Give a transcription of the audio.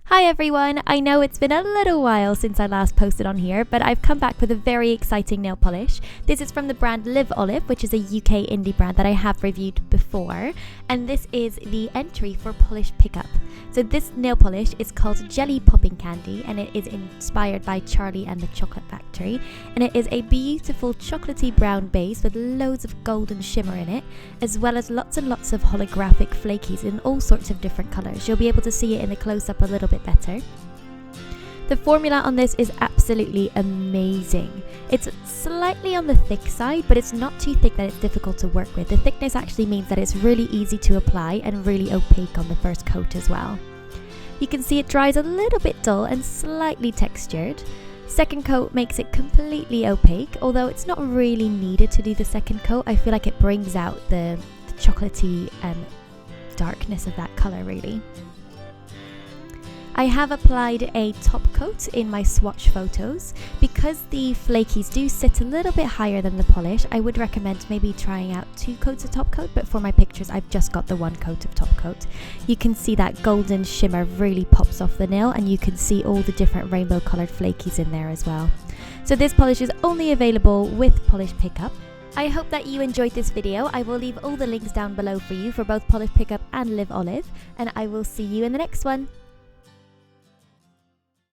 Hi everyone, I know it's been a little while since I last posted on here, but I've come back with a very exciting nail polish. This is from the brand Liv Oliv, which is a UK indie brand that I have reviewed before, and this is the entry for Polish Pickup. So this nail polish is called Jelly Popping Candy, and it is inspired by Charlie and the Chocolate Factory, and it is a beautiful chocolatey brown base with loads of golden shimmer in it, as well as lots and lots of holographic flakies in all sorts of different colours. You'll be able to see it in the close-up a little bit better. The formula on this is absolutely amazing. It's slightly on the thick side, but it's not too thick that it's difficult to work with. The thickness actually means that it's really easy to apply and really opaque on the first coat as well. You can see it dries a little bit dull and slightly textured. Second coat makes it completely opaque, although it's not really needed to do the second coat. I feel like it brings out the chocolatey darkness of that colour really. I have applied a top coat in my swatch photos. Because the flakies do sit a little bit higher than the polish, I would recommend maybe trying out 2 coats of top coat, but for my pictures I've just got the 1 coat of top coat. You can see that golden shimmer really pops off the nail, and you can see all the different rainbow coloured flakies in there as well. So this polish is only available with Polish Pickup. I hope that you enjoyed this video. I will leave all the links down below for you for both Polish Pickup and Liv Oliv, and I will see you in the next one.